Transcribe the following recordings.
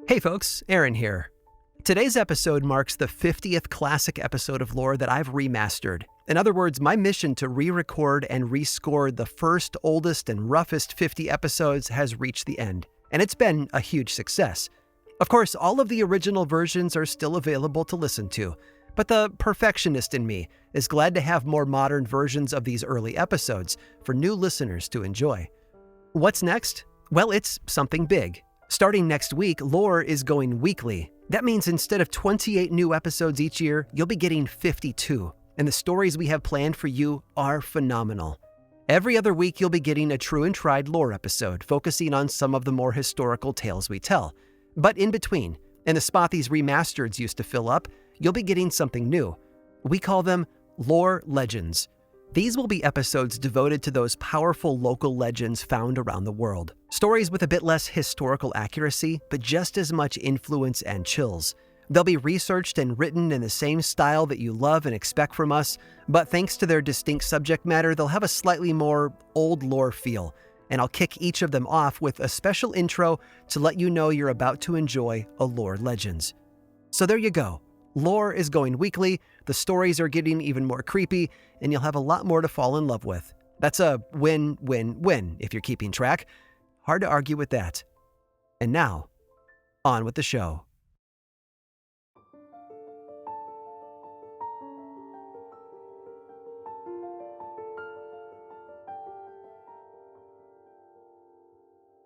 Hey folks, Aaron here. Today's episode marks the 50th classic episode of lore that I've remastered. In other words, my mission to re-record and rescore the first, oldest, and roughest 50 episodes has reached the end, and it's been a huge success. Of course, all of the original versions are still available to listen to, but the perfectionist in me is glad to have more modern versions of these early episodes for new listeners to enjoy. What's next? Well, it's something big. Starting next week, Lore is going weekly. That means instead of 28 new episodes each year, you'll be getting 52. And the stories we have planned for you are phenomenal. Every other week, you'll be getting a true and tried lore episode, focusing on some of the more historical tales we tell. But in between, in the spot these remasters used to fill up, you'll be getting something new. We call them Lore Legends. These will be episodes devoted to those powerful local legends found around the world. Stories with a bit less historical accuracy, but just as much influence and chills. They'll be researched and written in the same style that you love and expect from us, but thanks to their distinct subject matter, they'll have a slightly more old lore feel. And I'll kick each of them off with a special intro to let you know you're about to enjoy a Lore Legends. So there you go. Lore is going weekly, the stories are getting even more creepy, and you'll have a lot more to fall in love with. That's a win-win-win if you're keeping track. Hard to argue with that. And now, on with the show.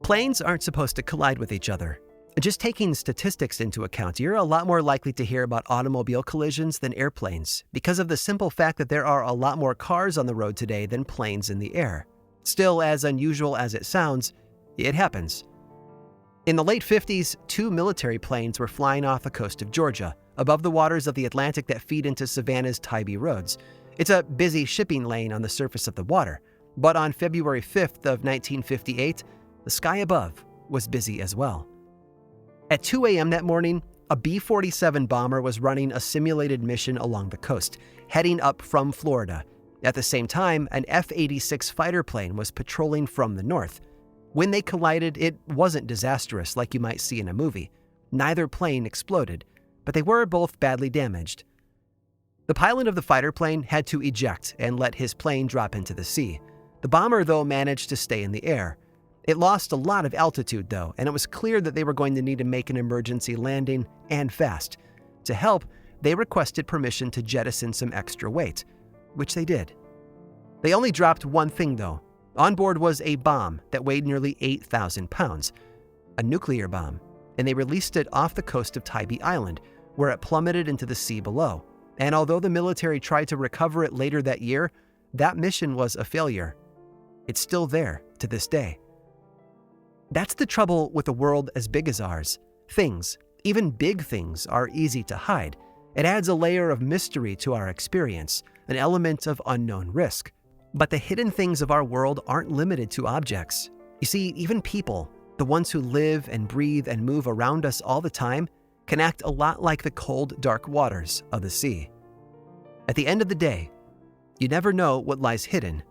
Planes aren't supposed to collide with each other. Just taking statistics into account, you're a lot more likely to hear about automobile collisions than airplanes because of the simple fact that there are a lot more cars on the road today than planes in the air. Still, as unusual as it sounds, it happens. In the late 50s, 2 military planes were flying off the coast of Georgia, above the waters of the Atlantic that feed into Savannah's Tybee roads. It's a busy shipping lane on the surface of the water, but on February 5th of 1958, the sky above was busy as well. At 2 a.m. that morning, a B-47 bomber was running a simulated mission along the coast, heading up from Florida. At the same time, an F-86 fighter plane was patrolling from the north. When they collided, it wasn't disastrous like you might see in a movie. Neither plane exploded, but they were both badly damaged. The pilot of the fighter plane had to eject and let his plane drop into the sea. The bomber, though, managed to stay in the air. It lost a lot of altitude, though, and it was clear that they were going to need to make an emergency landing, and fast. To help, they requested permission to jettison some extra weight, which they did. They only dropped one thing, though. On board was a bomb that weighed nearly 8,000 pounds, a nuclear bomb, and they released it off the coast of Tybee Island, where it plummeted into the sea below. And although the military tried to recover it later that year, that mission was a failure. It's still there to this day. That's the trouble with a world as big as ours. Things, even big things, are easy to hide. It adds a layer of mystery to our experience, an element of unknown risk. But the hidden things of our world aren't limited to objects. You see, even people, the ones who live and breathe and move around us all the time, can act a lot like the cold, dark waters of the sea. At the end of the day, you never know what lies hidden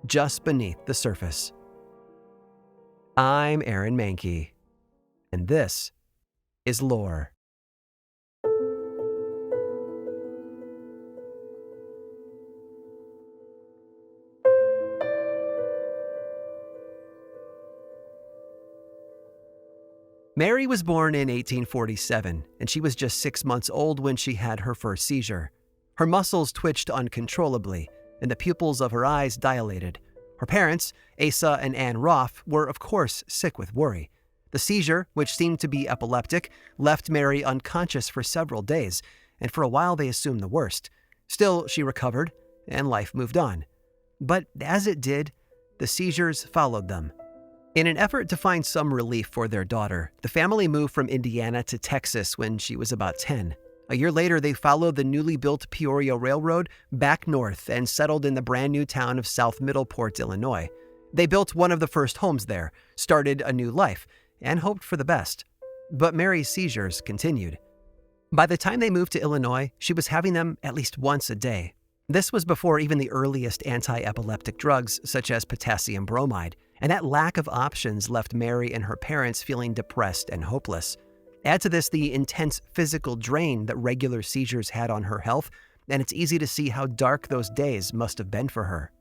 just beneath the surface. I'm Aaron Mankey, and this is Lore. Mary was born in 1847, and she was just 6 months old when she had her first seizure. Her muscles twitched uncontrollably, and the pupils of her eyes dilated. Her parents, Asa and Ann Roth, were of course sick with worry. The seizure, which seemed to be epileptic, left Mary unconscious for several days, and for a while they assumed the worst. Still, she recovered, and life moved on. But as it did, the seizures followed them. In an effort to find some relief for their daughter, the family moved from Indiana to Texas when she was about 10. A year later, they followed the newly built Peoria Railroad back north and settled in the brand new town of South Middleport, Illinois. They built one of the first homes there, started a new life, and hoped for the best. But Mary's seizures continued. By the time they moved to Illinois, she was having them at least once a day. This was before even the earliest anti-epileptic drugs, such as potassium bromide, and that lack of options left Mary and her parents feeling depressed and hopeless. Add to this the intense physical drain that regular seizures had on her health, and it's easy to see how dark those days must have been for her.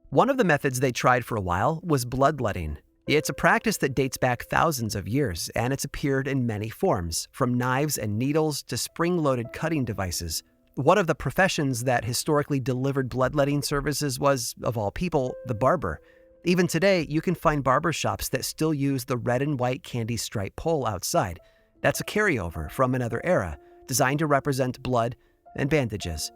One of the methods they tried for a while was bloodletting. It's a practice that dates back thousands of years, and it's appeared in many forms, from knives and needles to spring-loaded cutting devices. One of the professions that historically delivered bloodletting services was, of all people, the barber. Even today, you can find barber shops that still use the red and white candy stripe pole outside. That's a carryover from another era, designed to represent blood and bandages.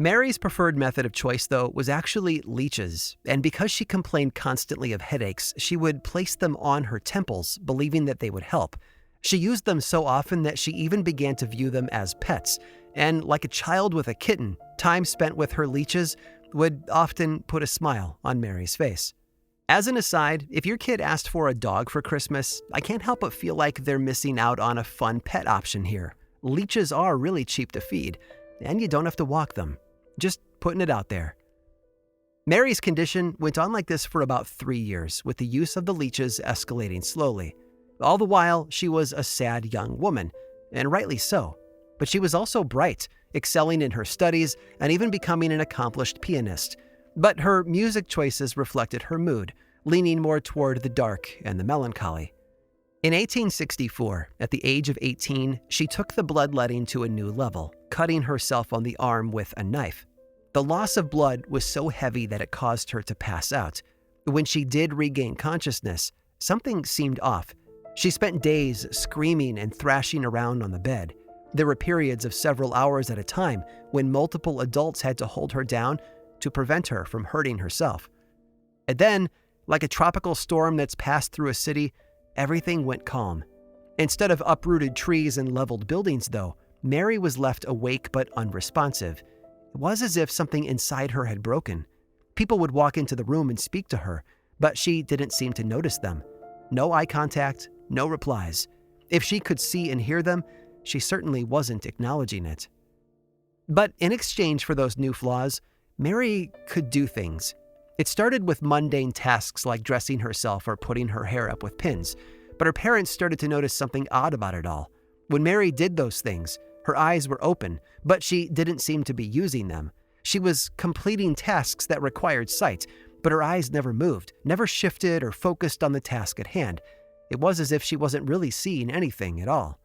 Mary's preferred method of choice, though, was actually leeches, and because she complained constantly of headaches, she would place them on her temples, believing that they would help. She used them so often that she even began to view them as pets, and like a child with a kitten, time spent with her leeches would often put a smile on Mary's face. As an aside, if your kid asked for a dog for Christmas, I can't help but feel like they're missing out on a fun pet option here. Leeches are really cheap to feed, and you don't have to walk them. Just putting it out there. Mary's condition went on like this for about 3 years, with the use of the leeches escalating slowly. All the while, she was a sad young woman, and rightly so. But she was also bright, excelling in her studies and even becoming an accomplished pianist. But her music choices reflected her mood, leaning more toward the dark and the melancholy. In 1864, at the age of 18, she took the bloodletting to a new level, cutting herself on the arm with a knife. The loss of blood was so heavy that it caused her to pass out. When she did regain consciousness, something seemed off. She spent days screaming and thrashing around on the bed. There were periods of several hours at a time when multiple adults had to hold her down to prevent her from hurting herself. And then, like a tropical storm that's passed through a city, everything went calm. Instead of uprooted trees and leveled buildings, though, Mary was left awake but unresponsive. It was as if something inside her had broken. People would walk into the room and speak to her, but she didn't seem to notice them. No eye contact, no replies. If she could see and hear them, she certainly wasn't acknowledging it. But in exchange for those new flaws, Mary could do things. It started with mundane tasks like dressing herself or putting her hair up with pins, but her parents started to notice something odd about it all. When Mary did those things, her eyes were open, but she didn't seem to be using them. She was completing tasks that required sight, but her eyes never moved, never shifted or focused on the task at hand. It was as if she wasn't really seeing anything at all.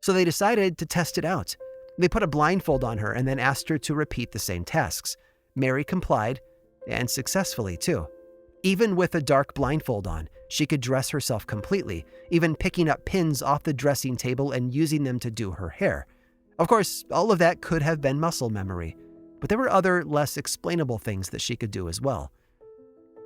So they decided to test it out. They put a blindfold on her and then asked her to repeat the same tasks. Mary complied, and successfully too. Even with a dark blindfold on, she could dress herself completely, even picking up pins off the dressing table and using them to do her hair. Of course, all of that could have been muscle memory, but there were other, less explainable things that she could do as well.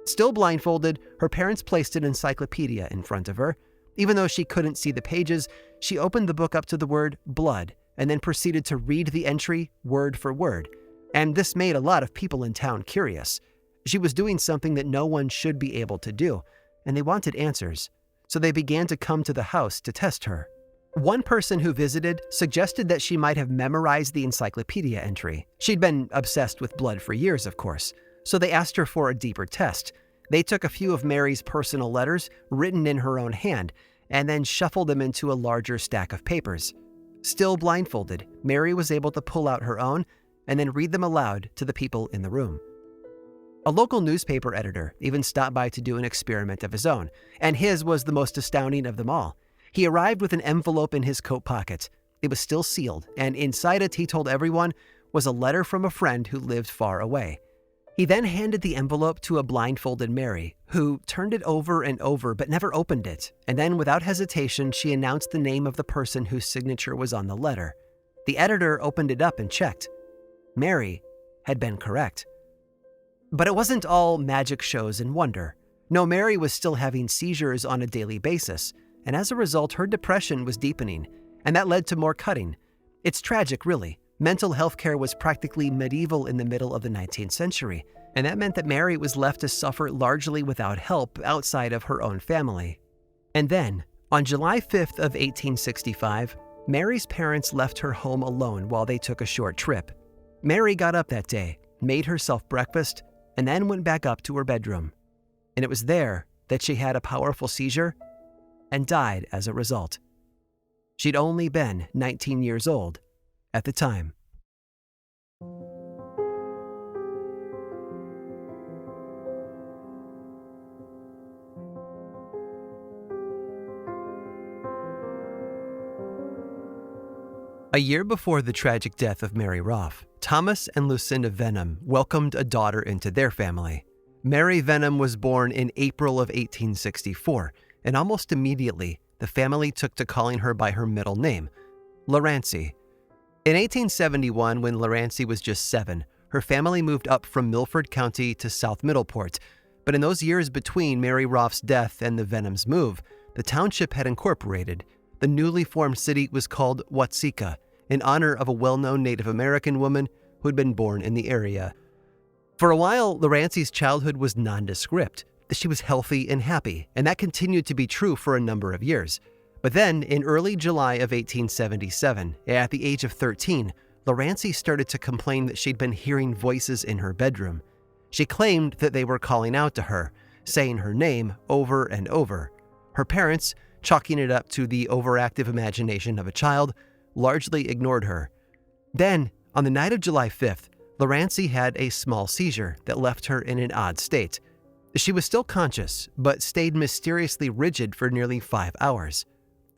Still blindfolded, her parents placed an encyclopedia in front of her. Even though she couldn't see the pages, she opened the book up to the word blood and then proceeded to read the entry word for word. And this made a lot of people in town curious. She was doing something that no one should be able to do, and they wanted answers. So they began to come to the house to test her. One person who visited suggested that she might have memorized the encyclopedia entry. She'd been obsessed with blood for years, of course, so they asked her for a deeper test. They took a few of Mary's personal letters, written in her own hand, and then shuffled them into a larger stack of papers. Still blindfolded, Mary was able to pull out her own and then read them aloud to the people in the room. A local newspaper editor even stopped by to do an experiment of his own, and his was the most astounding of them all. He arrived with an envelope in his coat pocket. It was still sealed, and inside it, he told everyone, was a letter from a friend who lived far away. He then handed the envelope to a blindfolded Mary, who turned it over and over but never opened it, and then without hesitation, she announced the name of the person whose signature was on the letter. The editor opened it up and checked. Mary had been correct. But it wasn't all magic shows and wonder. No, Mary was still having seizures on a daily basis, and as a result, her depression was deepening, and that led to more cutting. It's tragic, really. Mental health care was practically medieval in the middle of the 19th century, and that meant that Mary was left to suffer largely without help outside of her own family. And then, on July 5th of 1865, Mary's parents left her home alone while they took a short trip. Mary got up that day, made herself breakfast, and then went back up to her bedroom. And it was there that she had a powerful seizure and died as a result. She'd only been 19 years old at the time. A year before the tragic death of Mary Roff, Thomas and Lucinda Venom welcomed a daughter into their family. Mary Venom was born in April of 1864, and almost immediately, the family took to calling her by her middle name, Laurency. In 1871, when Laurency was just 7, her family moved up from Milford County to South Middleport. But in those years between Mary Roff's death and the Venoms' move, the township had incorporated. The newly formed city was called Watseka, in honor of a well-known Native American woman who had been born in the area. For a while, Laurency's childhood was nondescript. She was healthy and happy, and that continued to be true for a number of years. But then, in early July of 1877, at the age of 13, Laurency started to complain that she'd been hearing voices in her bedroom. She claimed that they were calling out to her, saying her name over and over. Her parents, chalking it up to the overactive imagination of a child, largely ignored her. Then, on the night of July 5th, Laurency had a small seizure that left her in an odd state. She was still conscious, but stayed mysteriously rigid for nearly 5 hours.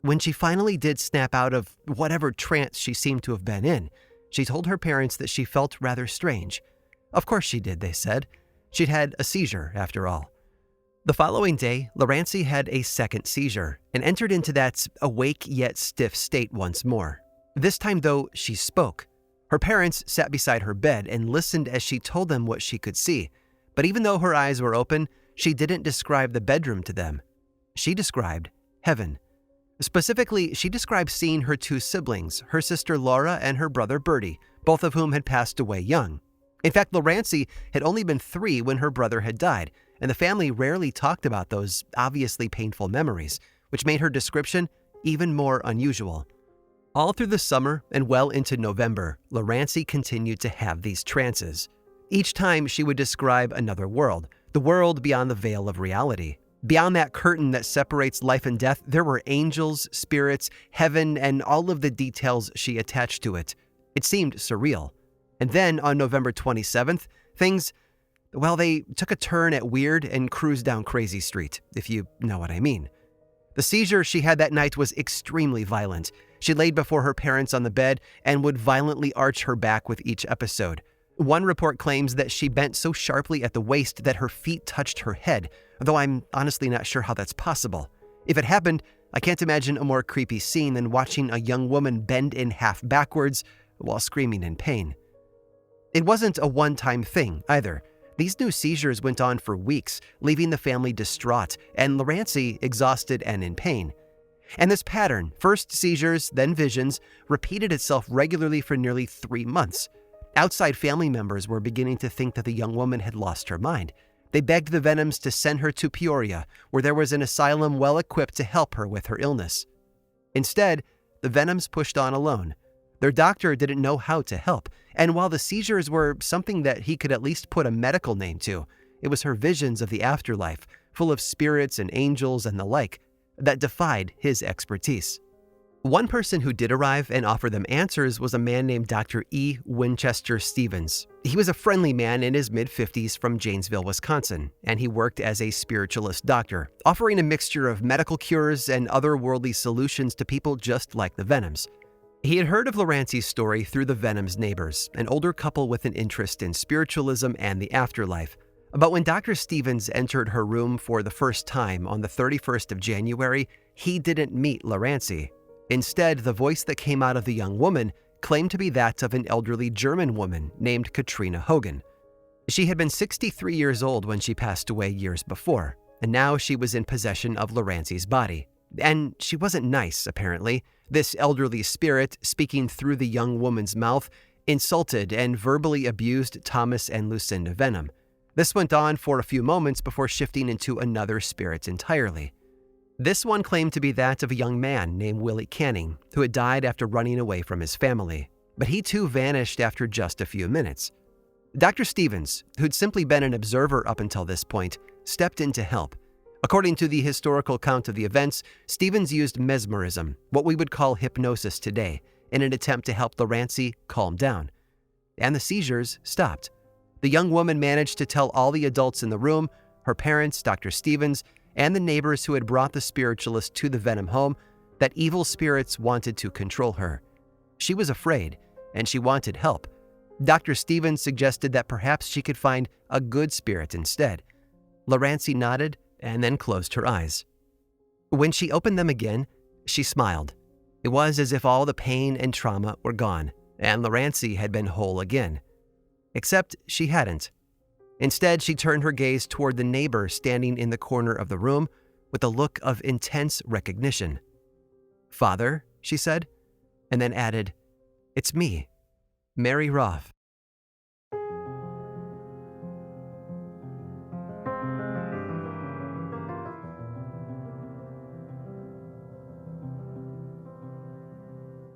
When she finally did snap out of whatever trance she seemed to have been in, she told her parents that she felt rather strange. Of course she did, they said. She'd had a seizure, after all. The following day, Laurency had a second seizure and entered into that awake yet stiff state once more. This time, though, she spoke. Her parents sat beside her bed and listened as she told them what she could see. But even though her eyes were open, she didn't describe the bedroom to them. She described heaven. Specifically, she described seeing her 2 siblings, her sister Laura and her brother Bertie, both of whom had passed away young. In fact, Laurency had only been 3 when her brother had died, and the family rarely talked about those obviously painful memories, which made her description even more unusual. All through the summer and well into November, Laurency continued to have these trances. Each time she would describe another world, the world beyond the veil of reality. Beyond that curtain that separates life and death, there were angels, spirits, heaven, and all of the details she attached to it. It seemed surreal. And then on November 27th, things, well, they took a turn at weird and cruised down crazy street, if you know what I mean. The seizure she had that night was extremely violent. She laid before her parents on the bed and would violently arch her back with each episode. One report claims that she bent so sharply at the waist that her feet touched her head, though I'm honestly not sure how that's possible. If it happened, I can't imagine a more creepy scene than watching a young woman bend in half backwards while screaming in pain. It wasn't a one-time thing, either. These new seizures went on for weeks, leaving the family distraught and Laurency exhausted and in pain. And this pattern, first seizures, then visions, repeated itself regularly for nearly 3 months. Outside family members were beginning to think that the young woman had lost her mind. They begged the Venoms to send her to Peoria, where there was an asylum well equipped to help her with her illness. Instead, the Venoms pushed on alone. Their doctor didn't know how to help, and while the seizures were something that he could at least put a medical name to, it was her visions of the afterlife, full of spirits and angels and the like, that defied his expertise. One person who did arrive and offer them answers was a man named Dr. E. Winchester Stevens. He was a friendly man in his mid-50s from Janesville, Wisconsin, and he worked as a spiritualist doctor, offering a mixture of medical cures and otherworldly solutions to people just like the Venoms. He had heard of Laurency's story through the Venoms' neighbors, an older couple with an interest in spiritualism and the afterlife. But when Dr. Stevens entered her room for the first time on the 31st of January, he didn't meet Laurency. Instead, the voice that came out of the young woman claimed to be that of an elderly German woman named Katrina Hogan. She had been 63 years old when she passed away years before, and now she was in possession of Laurency's body. And she wasn't nice, apparently. This elderly spirit, speaking through the young woman's mouth, insulted and verbally abused Thomas and Lucinda Venom. This went on for a few moments before shifting into another spirit entirely. This one claimed to be that of a young man named Willie Canning, who had died after running away from his family, but he too vanished after just a few minutes. Dr. Stevens, who'd simply been an observer up until this point, stepped in to help. According to the historical account of the events, Stevens used mesmerism, what we would call hypnosis today, in an attempt to help Loranci calm down. And the seizures stopped. The young woman managed to tell all the adults in the room, her parents, Dr. Stevens, and the neighbors who had brought the spiritualist to the Venom home, that evil spirits wanted to control her. She was afraid, and she wanted help. Dr. Stevens suggested that perhaps she could find a good spirit instead. Loranci nodded and then closed her eyes. When she opened them again, she smiled. It was as if all the pain and trauma were gone, and Loranci had been whole again. Except she hadn't. Instead, she turned her gaze toward the neighbor standing in the corner of the room with a look of intense recognition. "Father," she said, and then added, "It's me, Mary Roth."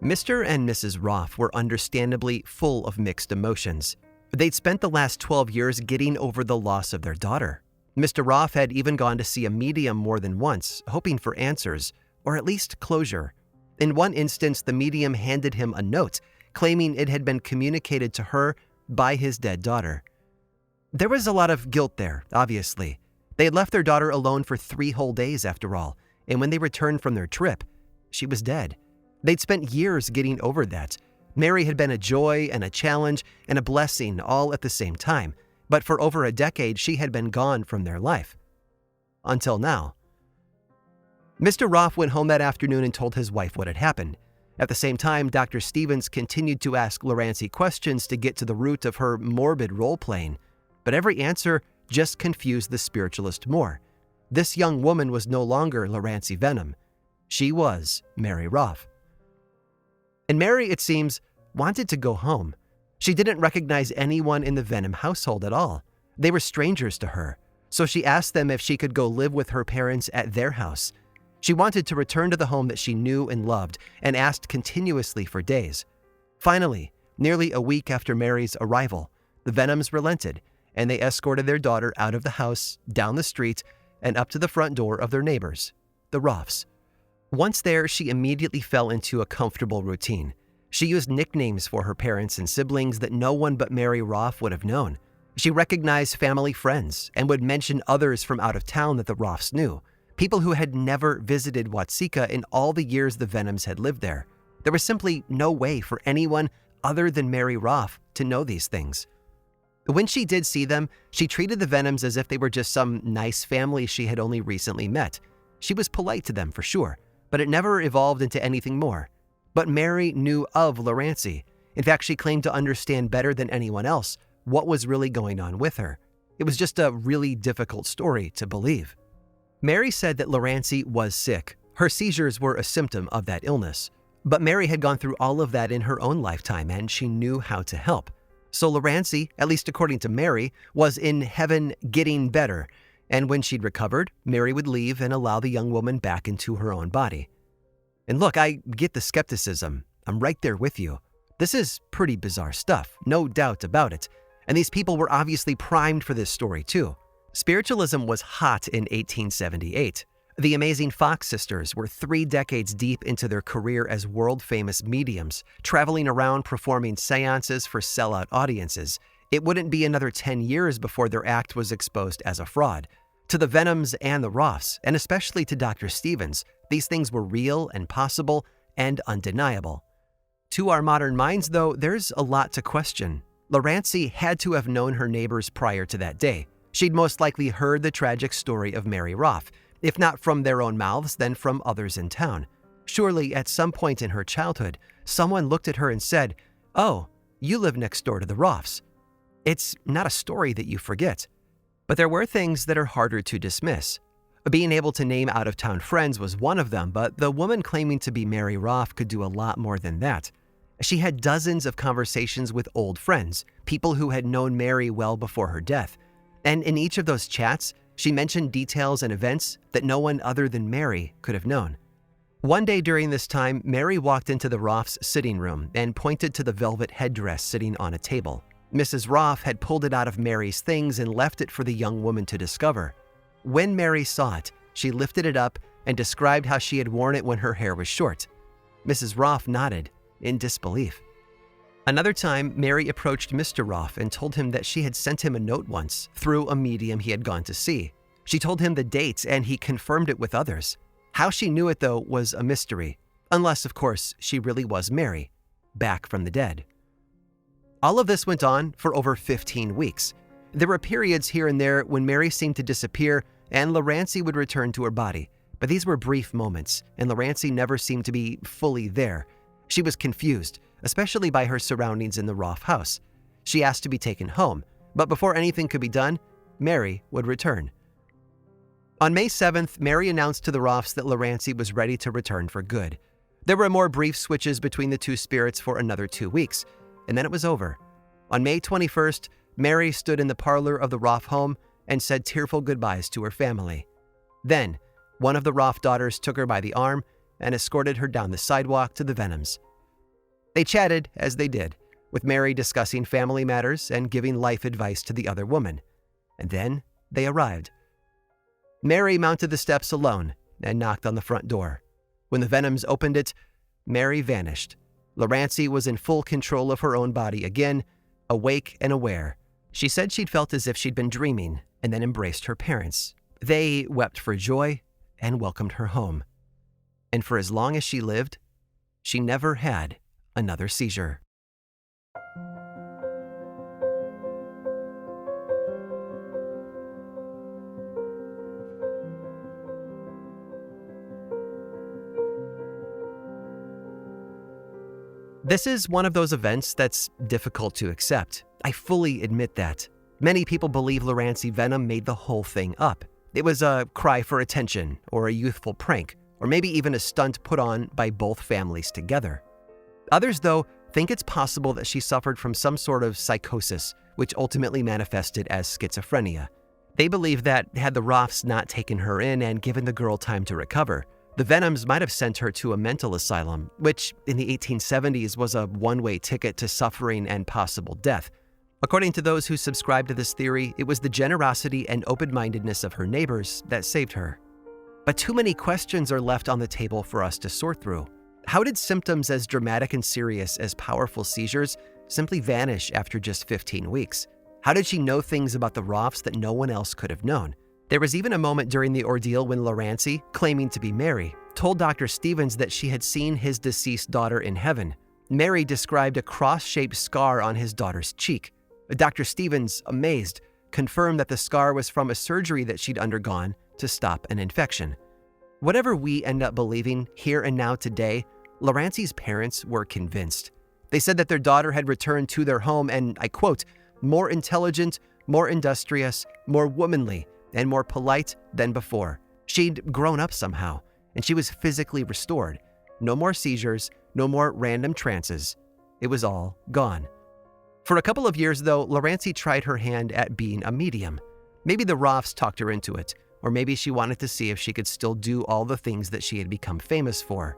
Mr. and Mrs. Roth were understandably full of mixed emotions. They'd spent the last 12 years getting over the loss of their daughter. Mr. Roth had even gone to see a medium more than once, hoping for answers, or at least closure. In one instance, the medium handed him a note, claiming it had been communicated to her by his dead daughter. There was a lot of guilt there, obviously. They had left their daughter alone for 3 whole days after all, and when they returned from their trip, she was dead. They'd spent years getting over that. Mary had been a joy and a challenge and a blessing all at the same time, but for over a decade she had been gone from their life. Until now. Mr. Roth went home that afternoon and told his wife what had happened. At the same time, Dr. Stevens continued to ask Loranci questions to get to the root of her morbid role-playing, but every answer just confused the spiritualist more. This young woman was no longer Loranci Venom. She was Mary Roth. And Mary, it seems, wanted to go home. She didn't recognize anyone in the Venom household at all. They were strangers to her, so she asked them if she could go live with her parents at their house. She wanted to return to the home that she knew and loved, and asked continuously for days. Finally, nearly a week after Mary's arrival, the Venoms relented, and they escorted their daughter out of the house, down the street, and up to the front door of their neighbors, the Roths. Once there, she immediately fell into a comfortable routine. She used nicknames for her parents and siblings that no one but Mary Roth would have known. She recognized family friends and would mention others from out of town that the Roths knew, people who had never visited Watseka in all the years the Venoms had lived there. There was simply no way for anyone other than Mary Roth to know these things. When she did see them, she treated the Venoms as if they were just some nice family she had only recently met. She was polite to them for sure, but it never evolved into anything more. But Mary knew of Loranci. In fact, she claimed to understand better than anyone else what was really going on with her. It was just a really difficult story to believe. Mary said that Loranci was sick. Her seizures were a symptom of that illness. But Mary had gone through all of that in her own lifetime, and she knew how to help. So Loranci, at least according to Mary, was in heaven getting better. And when she'd recovered, Mary would leave and allow the young woman back into her own body. And look, I get the skepticism. I'm right there with you. This is pretty bizarre stuff, no doubt about it. And these people were obviously primed for this story too. Spiritualism was hot in 1878. The amazing Fox sisters were 3 decades deep into their career as world-famous mediums, traveling around performing seances for sellout audiences. It wouldn't be another 10 years before their act was exposed as a fraud. To the Venoms and the Roths, and especially to Dr. Stevens, these things were real and possible and undeniable. To our modern minds, though, there's a lot to question. Loranci had to have known her neighbors prior to that day. She'd most likely heard the tragic story of Mary Roth, if not from their own mouths, then from others in town. Surely, at some point in her childhood, someone looked at her and said, "Oh, you live next door to the Roths." It's not a story that you forget. But there were things that are harder to dismiss. Being able to name out-of-town friends was one of them, but the woman claiming to be Mary Roth could do a lot more than that. She had dozens of conversations with old friends, people who had known Mary well before her death. And in each of those chats, she mentioned details and events that no one other than Mary could have known. One day during this time, Mary walked into the Roths' sitting room and pointed to the velvet headdress sitting on a table. Mrs. Roth had pulled it out of Mary's things and left it for the young woman to discover. When Mary saw it, she lifted it up and described how she had worn it when her hair was short. Mrs. Roff nodded in disbelief. Another time, Mary approached Mr. Roff and told him that she had sent him a note once through a medium he had gone to see. She told him the dates and he confirmed it with others. How she knew it, though, was a mystery, unless, of course, she really was Mary, back from the dead. All of this went on for over 15 weeks. There were periods here and there when Mary seemed to disappear and Laurenci would return to her body, but these were brief moments, and Laurenci never seemed to be fully there. She was confused, especially by her surroundings in the Roff house. She asked to be taken home, but before anything could be done, Mary would return. On May 7th, Mary announced to the Roffs that Laurenci was ready to return for good. There were more brief switches between the two spirits for another 2 weeks, and then it was over. On May 21st, Mary stood in the parlor of the Roff home and said tearful goodbyes to her family. Then, one of the Roff daughters took her by the arm and escorted her down the sidewalk to the Venoms. They chatted as they did, with Mary discussing family matters and giving life advice to the other woman. And then they arrived. Mary mounted the steps alone and knocked on the front door. When the Venoms opened it, Mary vanished. Laurenci was in full control of her own body again, awake and aware. She said she'd felt as if she'd been dreaming and then embraced her parents. They wept for joy and welcomed her home. And for as long as she lived, she never had another seizure. This is one of those events that's difficult to accept. I fully admit that. Many people believe Laurenci Venom made the whole thing up. It was a cry for attention, or a youthful prank, or maybe even a stunt put on by both families together. Others, though, think it's possible that she suffered from some sort of psychosis, which ultimately manifested as schizophrenia. They believe that had the Roffs not taken her in and given the girl time to recover, the Venoms might have sent her to a mental asylum, which in the 1870s was a one-way ticket to suffering and possible death. According to those who subscribe to this theory, it was the generosity and open-mindedness of her neighbors that saved her. But too many questions are left on the table for us to sort through. How did symptoms as dramatic and serious as powerful seizures simply vanish after just 15 weeks? How did she know things about the Roffs that no one else could have known? There was even a moment during the ordeal when Laurenci, claiming to be Mary, told Dr. Stevens that she had seen his deceased daughter in heaven. Mary described a cross-shaped scar on his daughter's cheek. Dr. Stevens, amazed, confirmed that the scar was from a surgery that she'd undergone to stop an infection. Whatever we end up believing here and now today, Laurenci's parents were convinced. They said that their daughter had returned to their home and, I quote, more intelligent, more industrious, more womanly, and more polite than before. She'd grown up somehow, and she was physically restored. No more seizures, no more random trances. It was all gone. For a couple of years, though, Laurenci tried her hand at being a medium. Maybe the Roffs talked her into it, or maybe she wanted to see if she could still do all the things that she had become famous for.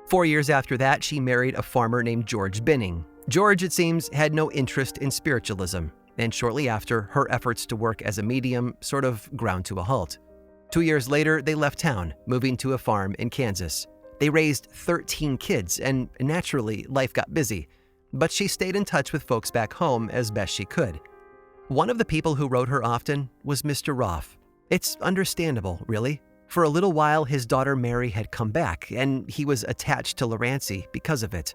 4 years after that, she married a farmer named George Binning. George, it seems, had no interest in spiritualism, and shortly after, her efforts to work as a medium sort of ground to a halt. 2 years later, they left town, moving to a farm in Kansas. They raised 13 kids, and naturally, life got busy, but she stayed in touch with folks back home as best she could. One of the people who wrote her often was Mr. Roff. It's understandable, really. For a little while, his daughter Mary had come back, and he was attached to Laurenci because of it.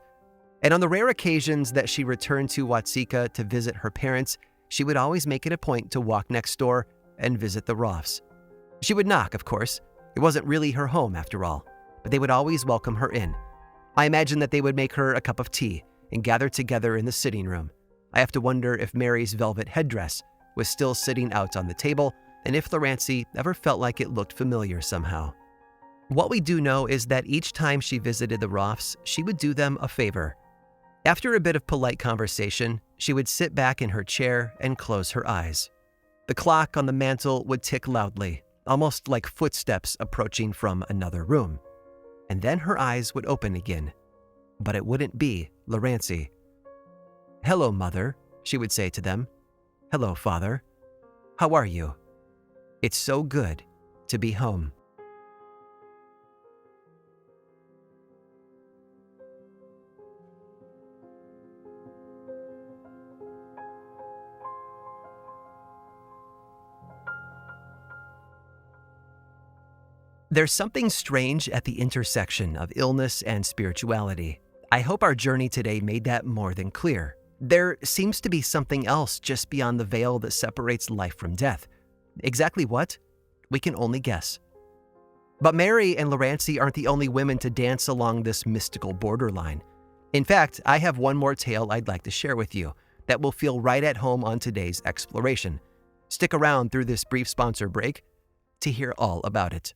And on the rare occasions that she returned to Watseka to visit her parents, she would always make it a point to walk next door and visit the Roffs. She would knock, of course. It wasn't really her home, after all, but they would always welcome her in. I imagine that they would make her a cup of tea and gather together in the sitting room. I have to wonder if Mary's velvet headdress was still sitting out on the table, and if Laurenci ever felt like it looked familiar somehow. What we do know is that each time she visited the Roffs, she would do them a favor. After a bit of polite conversation, she would sit back in her chair and close her eyes. The clock on the mantel would tick loudly, almost like footsteps approaching from another room. And then her eyes would open again, but it wouldn't be Laurenci. "Hello, Mother," she would say to them. "Hello, Father. How are you? It's so good to be home. There's something strange at the intersection of illness and spirituality. I hope our journey today made that more than clear. There seems to be something else just beyond the veil that separates life from death. Exactly what? We can only guess. But Mary and Laurency aren't the only women to dance along this mystical borderline. In fact, I have one more tale I'd like to share with you that will feel right at home on today's exploration. Stick around through this brief sponsor break to hear all about it.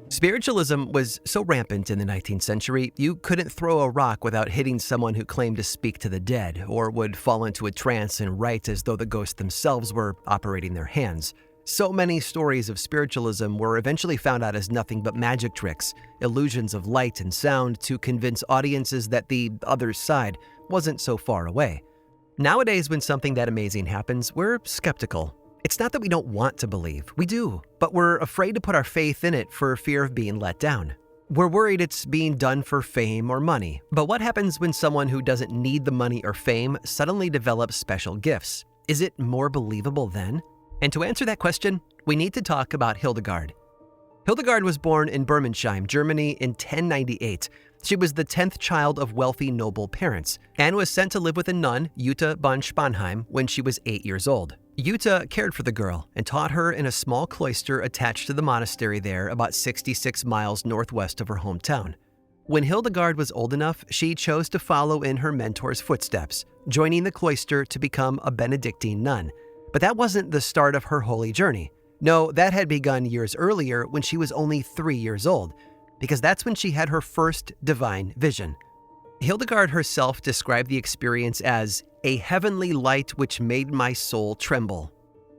Spiritualism was so rampant in the 19th century, you couldn't throw a rock without hitting someone who claimed to speak to the dead, or would fall into a trance and write as though the ghosts themselves were operating their hands. So many stories of spiritualism were eventually found out as nothing but magic tricks, illusions of light and sound to convince audiences that the other side wasn't so far away. Nowadays, when something that amazing happens, we're skeptical. It's not that we don't want to believe, we do, but we're afraid to put our faith in it for fear of being let down. We're worried it's being done for fame or money. But what happens when someone who doesn't need the money or fame suddenly develops special gifts? Is it more believable then? And to answer that question, we need to talk about Hildegard. Hildegard was born in Bermensheim, Germany in 1098. She was the 10th child of wealthy noble parents and was sent to live with a nun, Jutta von Spanheim, when she was 8 years old. Jutta cared for the girl and taught her in a small cloister attached to the monastery there about 66 miles northwest of her hometown. When Hildegard was old enough, she chose to follow in her mentor's footsteps, joining the cloister to become a Benedictine nun. But that wasn't the start of her holy journey. No, that had begun years earlier when she was only 3 years old, because that's when she had her first divine vision. Hildegard herself described the experience as a heavenly light which made my soul tremble.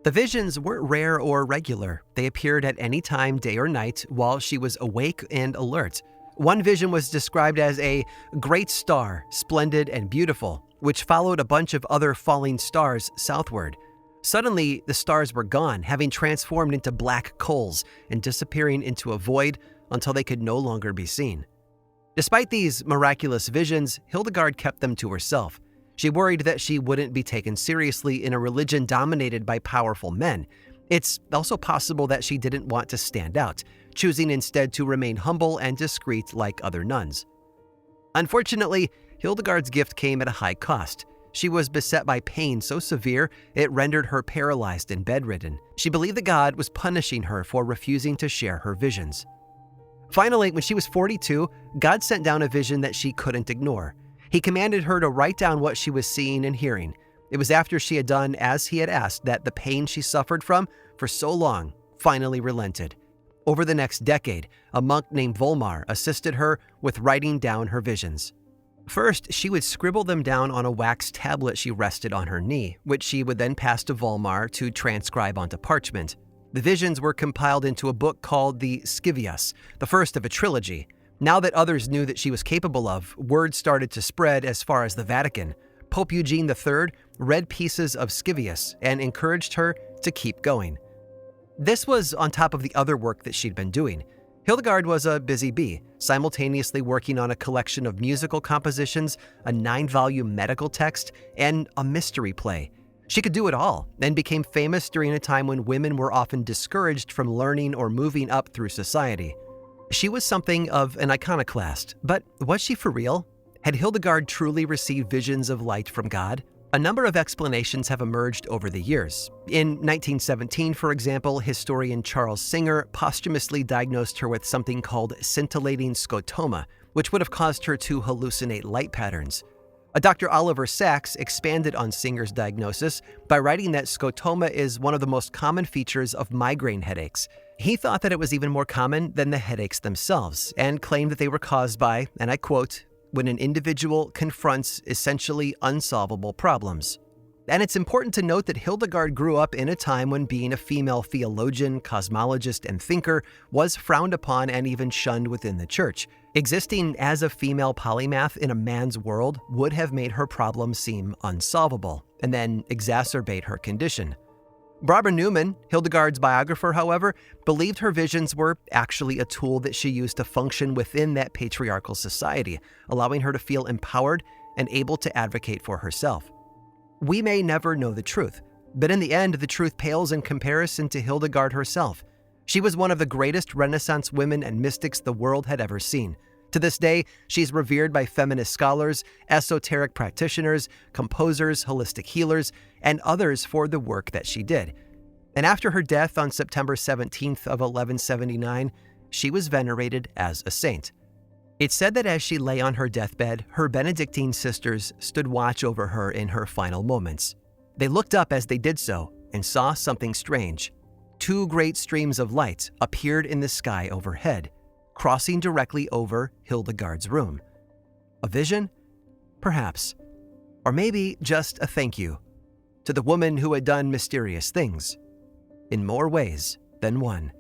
The visions weren't rare or regular. They appeared at any time, day or night, while she was awake and alert. One vision was described as a great star, splendid and beautiful, which followed a bunch of other falling stars southward. Suddenly, the stars were gone, having transformed into black coals and disappearing into a void until they could no longer be seen. Despite these miraculous visions, Hildegard kept them to herself. She worried that she wouldn't be taken seriously in a religion dominated by powerful men. It's also possible that she didn't want to stand out, choosing instead to remain humble and discreet like other nuns. Unfortunately, Hildegard's gift came at a high cost. She was beset by pain so severe it rendered her paralyzed and bedridden. She believed that God was punishing her for refusing to share her visions. Finally, when she was 42, God sent down a vision that she couldn't ignore. He commanded her to write down what she was seeing and hearing. It was after she had done as he had asked that the pain she suffered from for so long finally relented. Over the next decade, a monk named Volmar assisted her with writing down her visions. First, she would scribble them down on a wax tablet she rested on her knee, which she would then pass to Volmar to transcribe onto parchment. The visions were compiled into a book called the Scivias, the first of a trilogy. Now that others knew that she was capable of, word started to spread as far as the Vatican. Pope Eugene III read pieces of Scivias and encouraged her to keep going. This was on top of the other work that she'd been doing. Hildegard was a busy bee, simultaneously working on a collection of musical compositions, a 9-volume medical text, and a mystery play. She could do it all, and became famous during a time when women were often discouraged from learning or moving up through society. She was something of an iconoclast, but was she for real? Had Hildegard truly received visions of light from God? A number of explanations have emerged over the years. In 1917, for example, historian Charles Singer posthumously diagnosed her with something called scintillating scotoma, which would have caused her to hallucinate light patterns. Dr. Oliver Sacks expanded on Singer's diagnosis by writing that scotoma is one of the most common features of migraine headaches. He thought that it was even more common than the headaches themselves, and claimed that they were caused by, and I quote, when an individual confronts essentially unsolvable problems. And it's important to note that Hildegard grew up in a time when being a female theologian, cosmologist, and thinker was frowned upon and even shunned within the church. Existing as a female polymath in a man's world would have made her problem seem unsolvable and then exacerbate her condition. Barbara Newman, Hildegard's biographer, however, believed her visions were actually a tool that she used to function within that patriarchal society, allowing her to feel empowered and able to advocate for herself. We may never know the truth, but in the end, the truth pales in comparison to Hildegard herself. She was one of the greatest Renaissance women and mystics the world had ever seen. To this day, she's revered by feminist scholars, esoteric practitioners, composers, holistic healers, and others for the work that she did. And after her death on September 17th of 1179, she was venerated as a saint. It's said that as she lay on her deathbed, her Benedictine sisters stood watch over her in her final moments. They looked up as they did so and saw something strange. Two great streams of light appeared in the sky overhead, crossing directly over Hildegard's room. A vision? Perhaps. Or maybe just a thank you to the woman who had done mysterious things in more ways than one.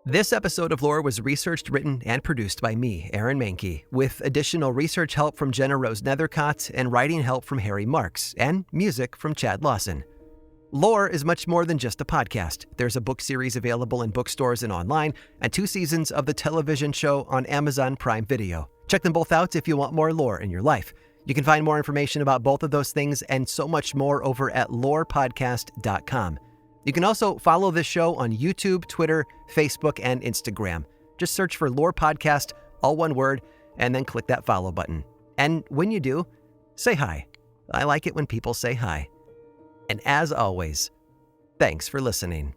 This episode of Lore was researched, written, and produced by me, Aaron Mahnke, with additional research help from Jenna Rose Nethercott and writing help from Harry Marks, and music from Chad Lawson. Lore is much more than just a podcast. There's a book series available in bookstores and online, and 2 seasons of the television show on Amazon Prime Video. Check them both out if you want more lore in your life. You can find more information about both of those things and so much more over at lorepodcast.com. You can also follow this show on YouTube, Twitter, Facebook, and Instagram. Just search for Lore Podcast, all one word, and then click that follow button. And when you do, say hi. I like it when people say hi. And as always, thanks for listening.